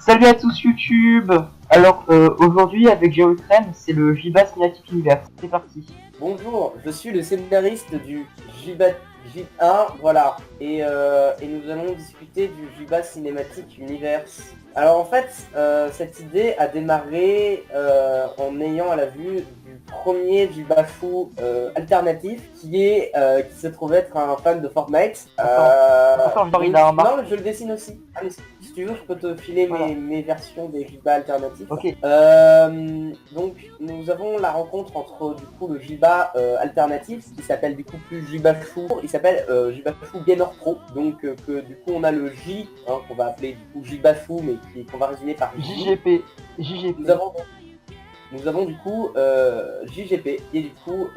Salut à tous YouTube. Alors aujourd'hui avec Géocrème, c'est le Jiba Cinematic Universe. C'est parti. Bonjour, je suis le scénariste du J1, voilà, et nous allons discuter du Jiba Cinematic Universe. Alors en fait, cette idée a démarré en ayant à la vue du premier Jibashu alternatif qui se trouve être un fan de Fortnite. Non, je le dessine aussi. Allez, si tu veux, je peux te filer mes versions des Jiba alternatifs. Ok. Donc nous avons la rencontre entre du coup le Jiba alternatif qui s'appelle du coup plus Jibashu, il s'appelle Jibashu Gainer Pro, donc que du coup on a le J qu'on va appeler du coup Jibashu mais qu'on va résumer par JGP. Nous avons du coup JGP qui est du coup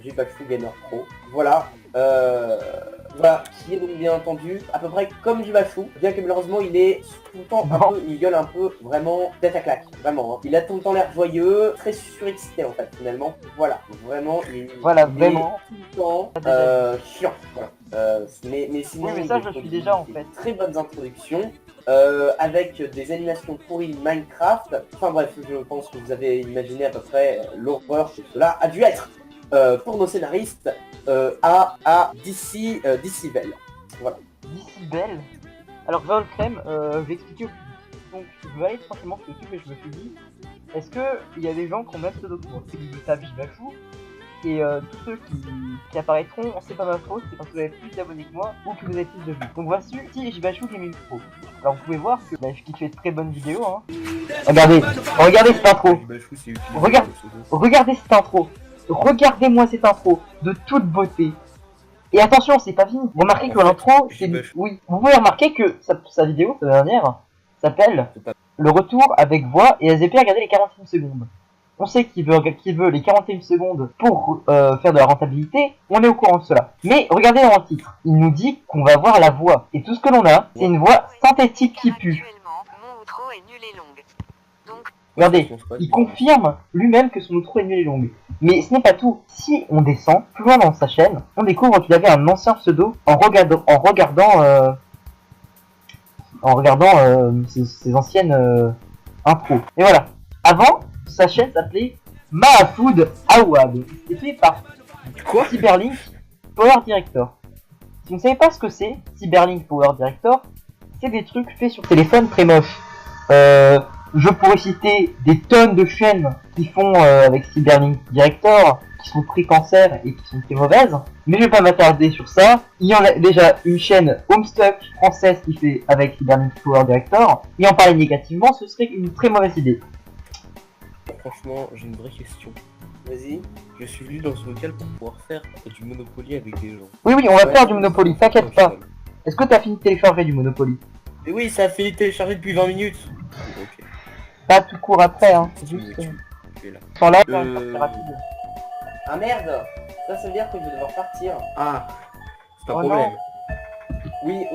Jibashu Gainer Pro. Voilà. Voilà, qui est donc bien entendu à peu près comme Jibashu, bien que malheureusement il est tout le temps un peu, il gueule un peu vraiment tête à claque, vraiment. Hein. Il a tout le temps l'air joyeux, très surexcité en fait finalement. Voilà, vraiment il est vraiment tout le temps chiant. Voilà. Mais sinon, oui, mais ça je suis déjà en fait. Très bonnes introductions. Avec des animations pourries Minecraft. Enfin bref, je pense que vous avez imaginé à peu près l'horreur que cela a dû être pour nos scénaristes à DC Bell. Voilà. DC Bell. Alors Géocrème, je vais expliquer au plus vite. Donc je vais aller tranquillement sur YouTube et je me suis dit, est-ce qu'il y a des gens qui ont même pseudo pour tapent Jibashu et tous ceux qui apparaîtront, c'est pas ma faute, c'est parce que vous avez plus d'abonnés que moi ou que vous avez plus de vues. Donc voici Jibashu Gaming Pro. Alors vous pouvez voir que qui fait de très bonnes vidéos. Hein. Regardez cette intro. Regardez cette intro. Regardez-moi cette intro de toute beauté. Et attention, c'est pas fini. Vous remarquez que l'intro, c'est oui. Vous pouvez remarquer que sa vidéo, sa dernière, s'appelle Le retour avec voix et SVP. Regardez les 41 secondes. On sait qu'il veut les 41 secondes pour faire de la rentabilité, on est au courant de cela. Mais regardez dans le titre, il nous dit qu'on va voir la voix. Et tout ce que l'on a, c'est une voix synthétique qui pue. Regardez, il confirme lui-même que son outro est nul et longue. Mais ce n'est pas tout. Si on descend plus loin dans sa chaîne, on découvre qu'il avait un ancien pseudo en regardant ses anciennes intros. Et voilà. Avant, sa chaîne s'appelait Mahafood Awad. C'était fait par Cyberlink Power Director. Si vous ne savez pas ce que c'est, Cyberlink Power Director, c'est des trucs faits sur téléphone très moches. Je pourrais citer des tonnes de chaînes qui font avec Cyberlink Director, qui sont très cancer et qui sont très mauvaises. Mais je vais pas m'attarder sur ça. Il y en a déjà une chaîne Homestuck française qui fait avec Cyberlink Power Director. Et en parler négativement, ce serait une très mauvaise idée. Franchement, j'ai une vraie question. Vas-y. Je suis venu dans ce local pour pouvoir faire du Monopoly avec des gens. Oui, on va faire du Monopoly, t'inquiète pas. Est-ce que t'as fini de télécharger du Monopoly? Et oui, ça a fini de télécharger depuis 20 minutes. Ok. Pas tout court après, hein. C'est juste tu es là. Sans là, c'est rapide. Ah merde, ça veut dire que je vais devoir partir. Ah, c'est un Oh problème. Oui,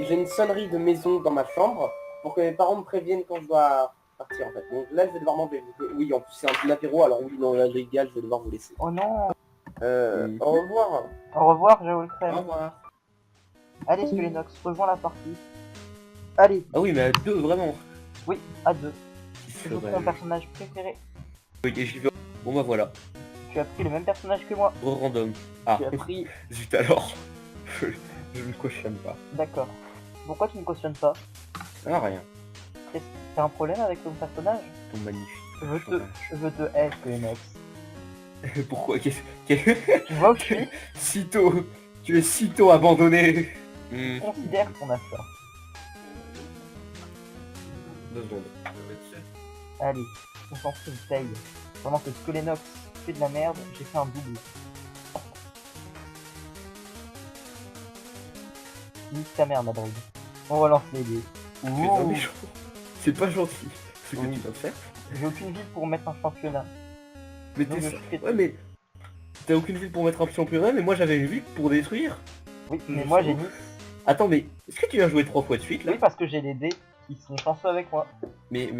j'ai une sonnerie de maison dans ma chambre pour que mes parents me préviennent quand je dois partir en fait. Donc là je vais devoir m'enlever. Oui, en plus c'est un petit apéro, alors oui, dans la légal je vais devoir vous laisser. Oh non. Au revoir. Au revoir, Géocrème. Au revoir. Allez, Skelenox, rejoins la partie. Allez. Ah oui, mais à deux, vraiment. Oui, à deux. Je prends mon personnage préféré. Ok, j'y vais. Bon bah voilà. Tu as pris le même personnage que moi. Random. Ah, Tu as pris... zut alors. Je ne cautionne pas. D'accord. Pourquoi tu ne cautionnes pas? Ah, rien. T'as un problème avec ton personnage? Ton magnifique. Je te hais, Skelenox. Pourquoi Tu vois où je suis? Sitôt. Tu es sitôt abandonné. Considère qu'on a ça. 2 secondes. Allez, on s'en fout, il paye. Pendant que Skelenox fait de la merde, j'ai fait un double. Nique ta mère, Madrid. On relance les dés. Tu es un méchant. C'est pas gentil ce que tu vas faire. J'ai aucune vie pour mettre un championnat. Mais t'es ça. Ouais, mais t'as aucune vie pour mettre un championnat, mais moi j'avais une vie pour détruire. Oui, mais moi j'ai mis. Attends, mais est-ce que tu viens jouer 3 fois de suite là? Oui, parce que j'ai les dés qui sont chanceux avec moi. Mais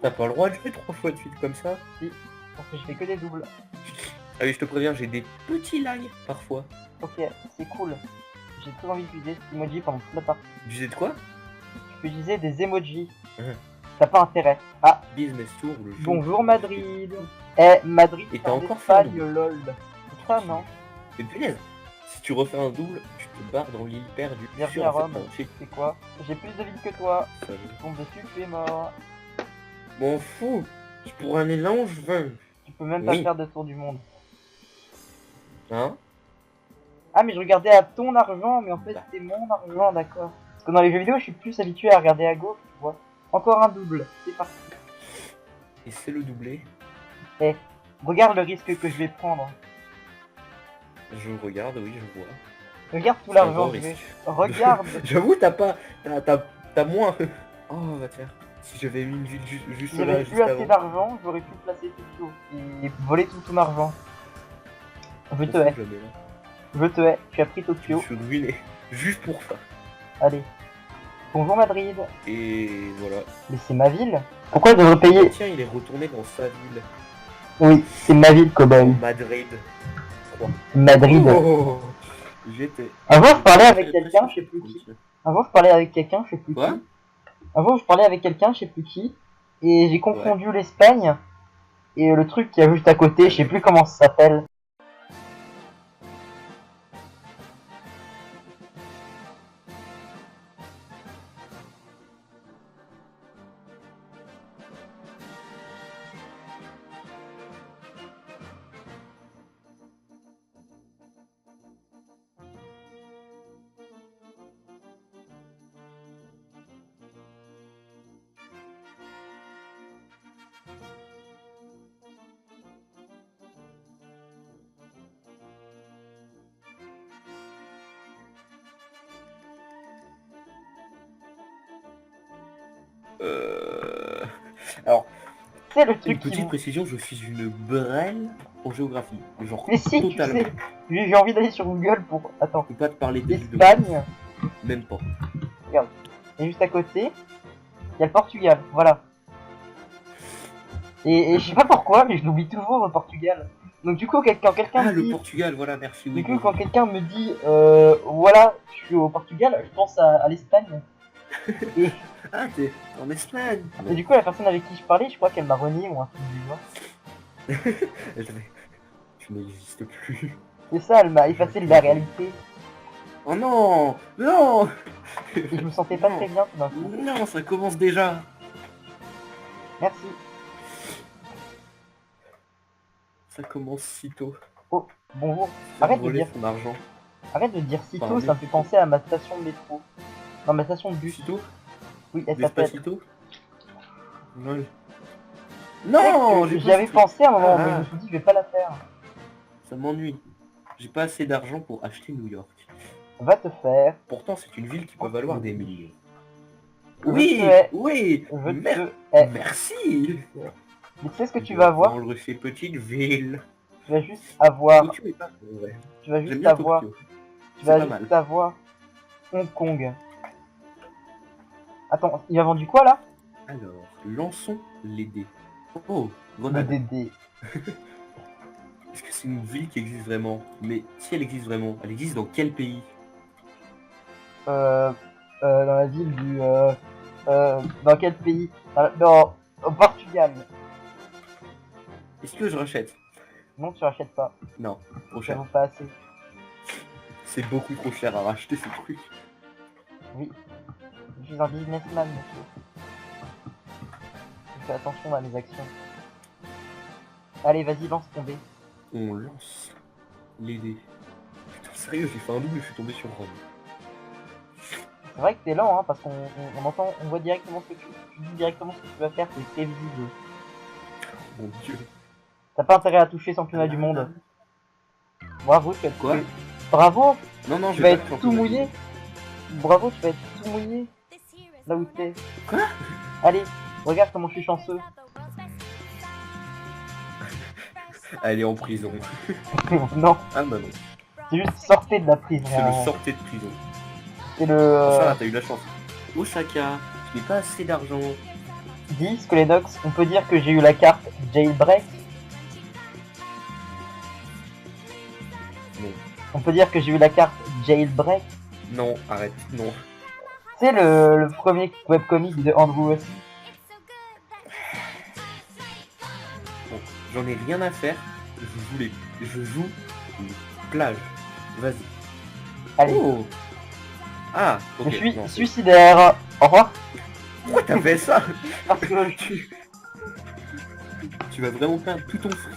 t'as pas le droit de jouer 3 fois de suite comme ça? Si, parce que je fais que des doubles. Ah oui, je te préviens, j'ai des petits lags parfois. Ok, c'est cool. J'ai très envie d'utiliser cet emoji pendant toute la partie. Tu sais de quoi? peux utiliser des emojis. Mhm. T'as pas intérêt. Ah, Business Tour, le jeu. bonjour Madrid. Eh, Madrid, Et c'est t'as en encore fait un Espagne, lol. C'est ça, non? Mais punaise, si tu refais un double, tu te barres dans l'île perdue. Bienvenue Sûr, à en fait, Rome. non, c'est C'est quoi? J'ai plus de villes que toi. ça. Tu tombes dessus, tu es mort. M'en fous. Je pourrais aller là où je veux. Tu peux même pas Oui. faire de tour du monde. Hein? Ah, mais je regardais à ton argent, mais en fait, c'était mon argent, d'accord. Parce que dans les jeux vidéo, je suis plus habitué à regarder à gauche, tu vois. Encore un double, c'est parti. Et c'est le doublé. Regarde le risque que je vais prendre. Je regarde, oui, je vois. Regarde tout C'est un l'argent grand que je vais. risque. Regarde. J'avoue, t'as pas... T'as moins. Oh, va te faire. Si j'avais mis une ville juste Si là, j'avais juste plus assez avant. d'argent, j'aurais pu placer Tokyo et voler tout ton argent. Je te hais. Jamais, là. Je te hais. Tu as pris Je Tokyo. suis ruiné. Juste pour ça. Allez. Bonjour Madrid. Et voilà. Mais c'est ma ville. Pourquoi je devrais payer? Tiens, il est retourné dans sa ville. Oui, c'est ma ville, cowboy. Madrid. 3. Madrid. Oh, j'étais. Un jour, je parlais avec quelqu'un, je sais plus qui. Un jour, je parlais avec quelqu'un, je sais plus Quoi? qui. Un jour, je parlais avec quelqu'un, je sais plus qui. Et j'ai confondu l'Espagne et le truc qui y a juste à côté, je sais plus comment ça s'appelle. Alors, C'est le une truc qui petite vous... précision, je suis une brêle en géographie. Genre, Mais si, tu totalement. sais, j'ai envie d'aller sur Google pour... Attends. Je peux pas te parler des villes de L'Espagne, Même pas. et juste à côté, il y a le Portugal, voilà. Et je sais pas pourquoi, mais je l'oublie toujours au Portugal. Donc du coup, quand quelqu'un Ah, me le dit... Portugal, voilà, merci. Du Oui, coup, oui. quand quelqu'un me dit, voilà, je suis au Portugal, je pense à l'Espagne. Et, Ah, t'es en Espagne. et du coup, la personne avec qui je parlais, je crois qu'elle m'a renié ou un truc du genre. Elle t'avait- Tu n'existes plus. C'est ça, elle m'a effacé de la réalité. Oh non. Non. Et je me sentais pas Non. très bien tout d'un coup. Non, ça commence déjà. Merci. Ça commence si tôt. Bonjour. Faire Arrête de voler dire, son argent. arrête de dire si tôt, Pardon. ça me fait penser à ma station de métro. Non, ma station de bus. Si tôt. Oui, elle s'appelle. Despacito. Non. Non, j'ai J'y pas avais ce- pensé à un moment, mais je Ah. me suis dit, je vais pas la faire. Ça m'ennuie. J'ai pas assez d'argent pour acheter New York. Va te faire. Pourtant, c'est une ville qui peut valoir des millions. Je Oui, te hais. oui. Je Mer- te hais. Merci. Mais tu sais ce que tu vas avoir? Prendre ces petites villes. Tu vas juste avoir. Tokyo est pas ouais. Tu vas J'aime juste bien avoir. Tokyo. Tu C'est vas pas juste mal. avoir. Hong Kong. Attends, il a vendu quoi là? Alors, lançons les dés. Oh, Le Grenade. DD. Est-ce que c'est une ville qui existe vraiment? Mais si elle existe vraiment, elle existe dans quel pays? Dans la ville du. Dans quel pays? Dans. Au Portugal. Est-ce que je rachète? Non, tu rachètes pas. Non, trop Ça cher. vaut pas assez. C'est beaucoup trop cher à racheter ce truc. Oui. Je suis un businessman, monsieur. Je fais attention à mes actions. Allez, vas-y, lance ton dé. On lance les dés. Putain, sérieux, j'ai fait un double et je suis tombé sur Rome. C'est vrai que t'es lent, hein, parce qu'on entend, on voit directement ce que tu dis directement ce que tu vas faire, c'est prévisible. Mon dieu. T'as pas intérêt à toucher championnat du monde. Bravo, tu vas te Quoi? toucher. Bravo, Non, non, tu je vas vais être tout mouillé. Bravo, tu vas être tout mouillé. Là où t'es. Quoi? Allez, regarde comment je suis chanceux. Elle est en prison. Non, Ah bah non. c'est juste sortez de la prison. C'est le sortez de prison. C'est le... Ça va, t'as eu la chance. Osaka, je n'ai pas assez d'argent. Dis, Scoledox, on peut dire que j'ai eu la carte Jailbreak. Non. On peut dire que j'ai eu la carte Jailbreak. Non, arrête, non. C'est le premier webcomic de Andrew aussi. Bon, j'en ai rien à faire. Je joue une plage. Vas-y. Allez, Oh. Ah, ok. je suis non, c'est- suicidaire. Au revoir. Pourquoi t'as fait ça? Parce que Tu vas vraiment perdre tout ton fric.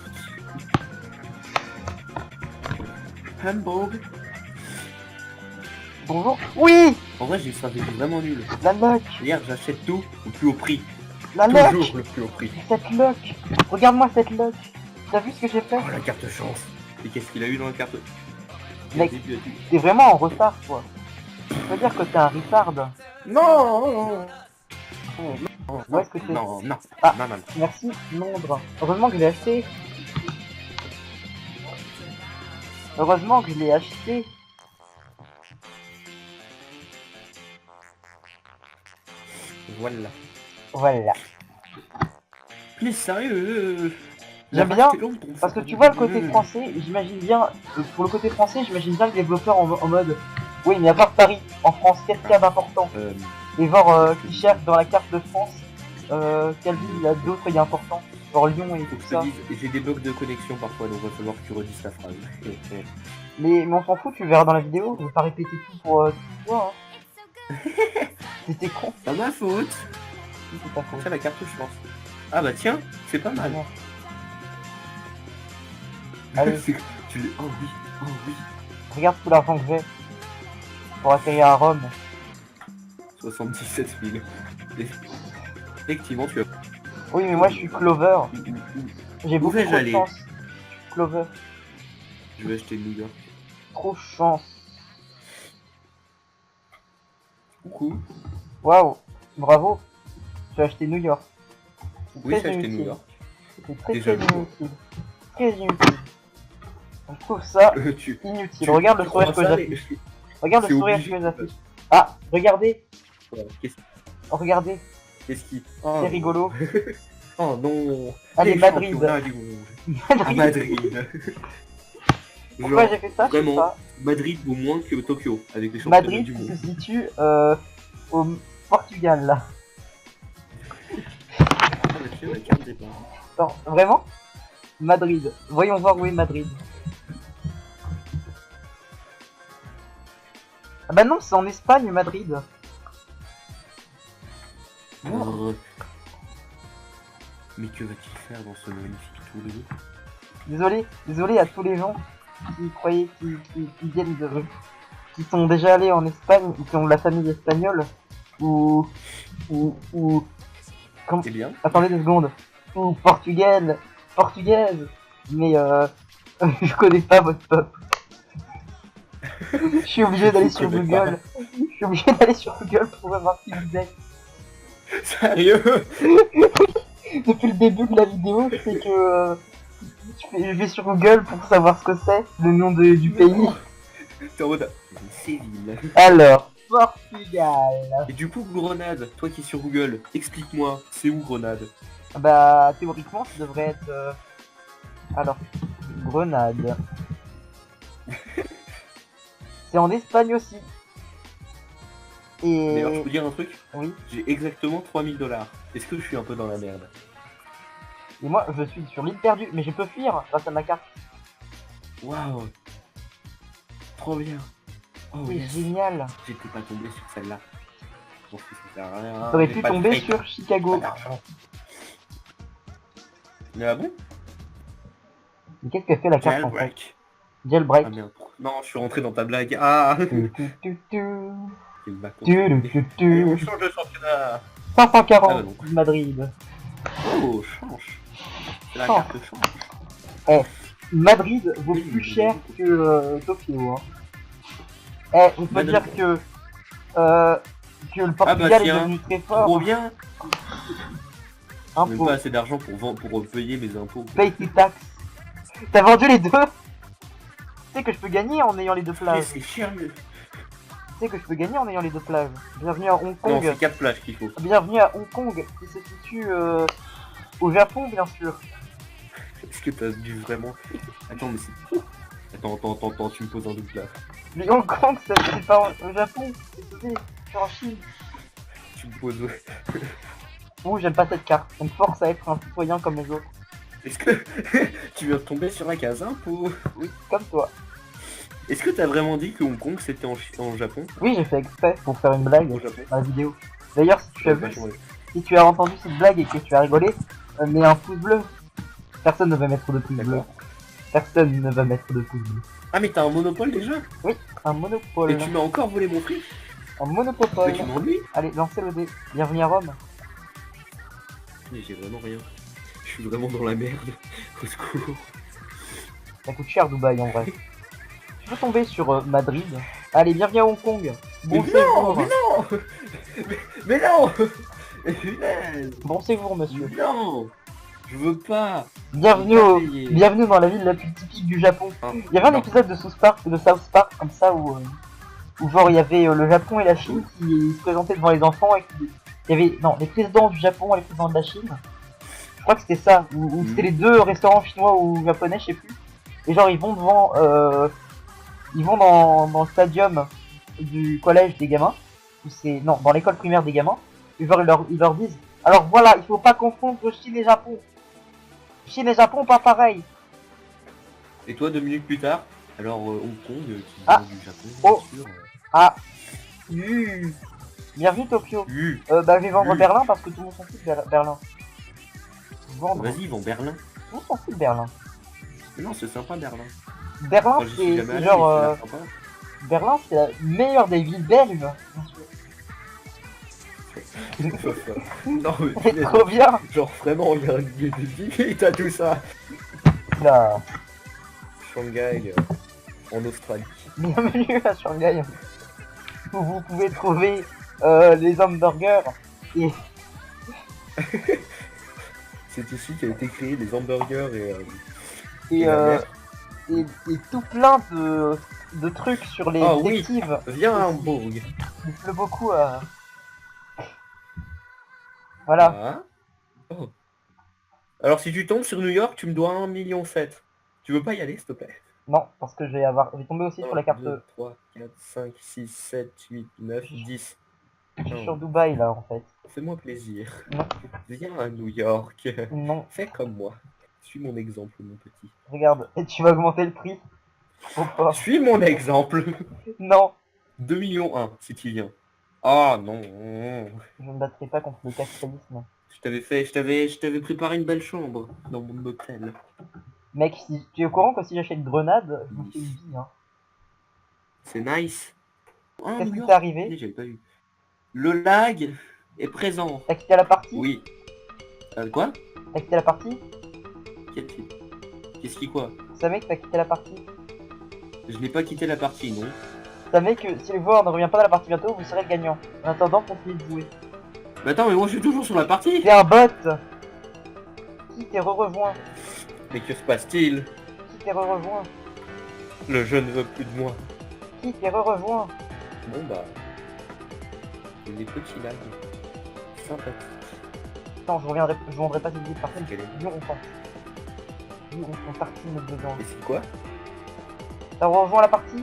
Hamburg. bonjour. Oui, En vrai, j'ai une stratégie vraiment nulle. la luck, Hier, j'achète tout au plus haut prix. la luck, Toujours le plus haut prix. cette luck. Regarde-moi cette luck. T'as vu ce que j'ai fait? Oh, la carte chance. Et qu'est-ce qu'il a eu dans la carte? Mec, Il a dit- t'es vraiment en retard, toi. Ça veut dire que t'es un retard. Non. Où est-ce que c'est? Non, non. Ah. Non, non, non. Merci, Londres. Heureusement que je l'ai acheté. Heureusement que je l'ai acheté. Voilà. Voilà. Mais sérieux J'aime la bien, vache, t'es long, ton parce que frère. tu vois le côté français, j'imagine bien, pour le côté français, j'imagine bien le développeur en mode, oui, mais à part Paris, en France, qu'est-ce qu'il y a d'important? Et voir qui cherche dans la carte de France, quelle ville il y a d'autres il y a important, genre Lyon et Faut tout que je ça. te dise, j'ai des bugs de connexion parfois, donc il va falloir que tu redises ta phrase. Mais on s'en fout, tu verras dans la vidéo, je vais pas répéter tout pour toi, hein. C'était con, Pas ma faute. c'est ta faute. Tiens, la carte chance. Ah bah tiens, c'est pas mal. Allez. Tu l'es. Oh oui, oh oui. Regarde tout l'argent que j'ai pour atterrir à Rome. 77 000. Effectivement, tu as. Oui, mais moi je suis Clover, j'ai Où beaucoup vais-je trop de aller? chance. Je suis Clover, Je vais acheter New York. trop de chance. Coucou. Waouh, bravo, tu as acheté New York. C'est Oui, très j'ai acheté inutile. New York. C'est très Déjà très vu. inutile. Très inutile. Je trouve ça Tu. inutile. Regarde le tu sourire crois que ça, j'affiche. mais- Regarde le c'est sourire obligé. que j'affiche. Ah, regardez. Voilà, Oh, regardez, Qu'est-ce qui. c'est rigolo. Oh non. Allez, Les Madrid. championnats du monde. À Madrid. Madrid. Pourquoi Genre, j'ai fait ça? Je sais vraiment, pas. Madrid vaut moins que Tokyo avec les championnats Madrid du qui monde. se situe au Portugal là. Ah, bah, tiens, la carte départ. Attends, vraiment? Madrid. Voyons voir où est Madrid. Ah bah non, c'est en Espagne, Madrid. Brrr. Mais que va-t-il faire dans ce magnifique tour de l'eau? Désolé à tous les gens qui croyaient, qui viennent de... qui sont déjà allés en Espagne, ou qui ont de la famille espagnole, ou... Comment... C'est bien. Attendez 2 secondes. Ou portugaise. Mais je connais pas votre peuple. Je suis obligé d'aller sur connais Google. Je suis obligé d'aller sur Google pour voir qui vous êtes. Sérieux? Depuis le début de la vidéo, c'est que je vais sur Google pour savoir ce que c'est, le nom du pays. T'es en mode. Séville. Alors, Portugal. Et du coup, Grenade, toi qui es sur Google, explique-moi, c'est où Grenade? Bah, théoriquement, ça devrait être... Alors, Grenade. C'est en Espagne aussi. Et... D'ailleurs, je peux dire un truc? Oui. J'ai exactement 3000 $. Est-ce que je suis un peu dans la merde? Et moi, je suis sur l'île perdue, mais je peux fuir grâce à ma carte. Waouh! Trop bien! Oh C'est yes! génial. J'étais pas tombé sur celle-là. Je pense que ça sert à rien. T'aurais J'ai pu pas de tomber fric, sur Chicago. pas d'argent. Mais ah bon? Mais qu'est-ce que fait la carte en fait? Jailbreak. Jailbreak. Ah merde. Non, je suis rentré dans ta blague. Ah! Tu, tu, tu, tu. Quel bâton. Tu, tu, tu, On tu. change de championnat! 540 Ah bah non. Madrid. Oh, change! C'est la Change. carte change. Madrid vaut plus cher que Tokyo. Hein. On peut Madrid. dire que le Portugal est tiens, devenu très Trop fort. bien! J'ai même Impôt. pas assez d'argent pour payer mes impôts. Paye tes taxes. T'as vendu les deux? Tu sais que je peux gagner en ayant les deux Mais plages. c'est cher, mais... Tu sais que je peux gagner en ayant les deux plages. Bienvenue à Hong Non, Kong. c'est 4 plages qu'il faut. Bienvenue à Hong Kong, qui se situe au Japon, bien sûr. Est-ce que t'as dû vraiment... Attends, mais c'est... Attends, tu me poses un doute là. Mais Hong Kong, c'est pas au Japon. Sur en Chine. Tu me poses... Ouh, j'aime pas cette carte. Elle me force à être un citoyen comme les autres. Est-ce que tu viens de tomber sur la case impôt? Oui, comme toi. Est-ce que t'as vraiment dit que Hong Kong c'était en Japon? Oui, j'ai fait exprès pour faire une blague Au Japon? dans la vidéo. D'ailleurs, si tu as vu, Vachement bien. si tu as entendu cette blague et que tu as rigolé, mets un pouce bleu. Personne ne va mettre de pouce bleu. D'accord. Personne ne va mettre de pouce bleu. Ah mais t'as un monopole déjà? Un monopole. Et tu m'as encore volé mon fric? Un Mais monopole. tu m'ennuies? Allez, lancez le dé. Bienvenue à Rome. Mais j'ai vraiment rien. Je suis vraiment dans la merde. Au secours. Ça coûte cher Dubaï en vrai. Tu peux tomber sur Madrid. Allez, bienvenue à Hong Kong. Bon Mais séjour. non! Mais non! Punaise! Bon séjour, monsieur. Non! Je veux pas! Bienvenue, Pas payer. bienvenue dans la ville la plus typique du Japon. Ah, Il y avait un non. épisode de South Park comme ça où genre il y avait le Japon et la Chine qui se présentaient devant les enfants et qui... il y avait les présidents du Japon et les présidents de la Chine. Je crois que c'était ça, ou c'était les deux restaurants chinois ou japonais, je sais plus. Et genre ils vont devant, ils vont dans le stadium du collège des gamins, ou c'est non dans l'école primaire des gamins. Et genre ils leur disent, alors voilà, il faut pas confondre Chine et Japon. Chine et Japon pas pareil. Et toi, 2 minutes plus tard, alors Hong Kong, qui Ah. vient du Japon, Oh. bien sûr. Ah. Bienvenue Tokyo. Bah je vais vendre Oui. Berlin parce que tout le monde s'en fout de Berlin. Vendre. Vas-y, ils vont Berlin. Tout le monde s'en fout de Berlin. Mais non, c'est sympa Berlin. Berlin Moi, j'y suis c'est jamais allé, genre mais ça a l'air sympa. Berlin c'est la meilleure des villes belges. Bien Non, mais sûr. C'est punaise, trop bien. genre vraiment, il y a un billet de vie et t'as tout ça. Là. Shanghai, en Australie. Bienvenue à Shanghai. Où vous pouvez trouver les hamburgers et C'est ici qu'a été créé les hamburgers et, la mer. et tout plein de trucs sur les Ah oui. détectives. Viens à Hambourg. Il pleut beaucoup à... Voilà. Ah. Oh. Alors si tu tombes sur New York, tu me dois 1,7 million. Tu veux pas y aller, s'il te plaît? Non, parce que je vais tomber aussi sur la carte. 2, 3, 4, 5, 6, 7, 8, 9, 10. Je suis sur Dubaï là en fait. Fais-moi plaisir. Non. Viens à New York. Non, Fais comme moi. Suis mon exemple, mon petit. regarde, et tu vas augmenter le prix. Faut pas. Suis mon exemple. Non, 2 millions 1 si tu viens. Ah non. je ne me battrai pas contre le capitalisme. Je t'avais préparé une belle chambre dans mon hôtel. Mec, si tu es au courant que si j'achète Grenade, je me fais une vie. Hein. C'est nice. Ah, Qu'est-ce New qui York. t'est arrivé? J'avais pas vu. Le lag est présent. T'as quitté la partie? Oui. Quoi? T'as quitté la partie? Qu'est-ce qui quoi? Vous savez que t'as quitté la partie? Je n'ai pas quitté la partie, non. Vous savez que si le joueur ne revient pas dans la partie bientôt, vous serez le gagnant. En attendant, continuez de jouer. Mais attends, mais moi je suis toujours sur la partie. T'es un bot! Qui t'est rejoint? Mais que se passe-t-il? Qui t'est rejoint? Le jeu ne veut plus de moi. Qui t'est rejoint? Bon bah... Il y a des petits lags. Sympathique. Non, je vendrai pas cette vidéo par contre. Quel est- Nous on passe. Nous on tartine dedans. Et c'est quoi? T'as rejoint la partie?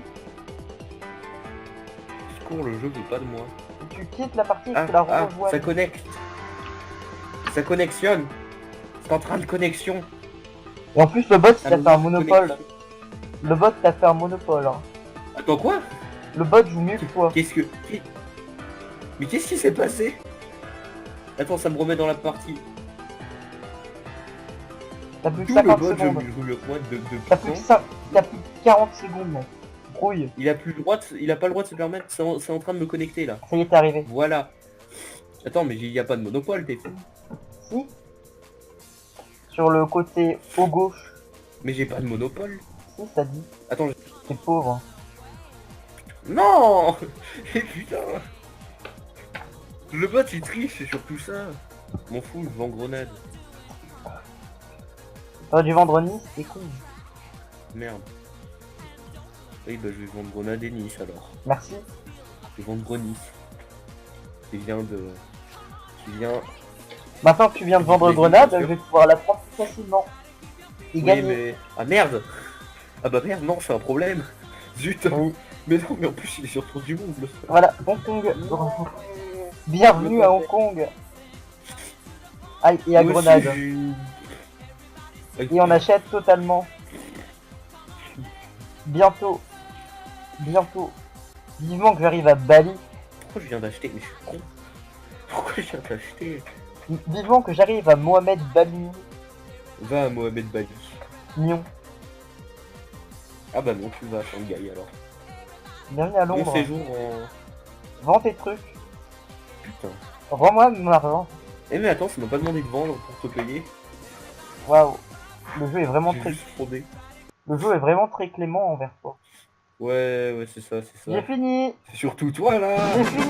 Secours, le jeu veut pas de moi. Tu quittes la partie et Ah, tu la ah, rejoins. ça connecte. Ça connexionne. C'est en train de connexion. Et en plus le bot Ça t'a nous fait un monopole. connecte. Le bot t'a fait un monopole. Hein. Attends quoi? Le bot joue mieux que toi. Qu'est-ce que... Mais qu'est-ce qui s'est passé? Attends, ça me remet dans la partie. T'as plus que Tout le 50 bot joue secondes. mieux que moi de T'as plus que temps. ça. T'as plus que 40 secondes. Mec. Brouille. Il a plus le droit il a pas le droit de se permettre, c'est en train de me connecter là. Ça y est, t'es arrivé. Voilà. Attends, mais il y a pas de monopole, t'es fou. Si. Sur le côté haut gauche. Mais j'ai pas de monopole. Si, ça dit. Attends, T'es pauvre. non. Et putain. Le bot il triche, c'est surtout ça. M'en fous, je vends grenade. T'aurais dû vendre Nice, c'est cool. Merde. Oui, bah je vais vendre grenade et Nice alors. Merci. Je vais vendre Nice. Qui vient de... Qui vient... Maintenant que tu viens de vendre Oui, Grenade, bien je sûr. vais pouvoir la prendre plus facilement. Et Oui, gagner. mais... Ah merde. Ah bah merde, non, c'est un problème. Zut. Oui. Mais non, mais en plus, il est sur le tour du monde, le frère. Voilà, Hong Kong. Bienvenue à Hong Kong. Aïe, et à Moi aussi, Grenade. j'ai- Et on achète totalement. Bientôt. Bientôt. Vivement que j'arrive à Bali. Pourquoi je viens d'acheter? Mais je suis con. Pourquoi je viens d'acheter? Vivement que j'arrive à Mohamed Bali. Va à Mohamed Bali. Nyon. Ah bah non, tu vas à Shanghai alors. Bienvenue à Bon Londres. séjour en... Vends tes trucs. Putain. Rends-moi mon argent. Eh mais attends, ça m'a pas demandé de vendre pour te payer. Waouh. Le jeu est vraiment J'ai très. juste fraudé. Le jeu est vraiment très clément envers toi. Ouais, c'est ça, c'est J'ai ça. fini. C'est surtout toi là. J'ai fini.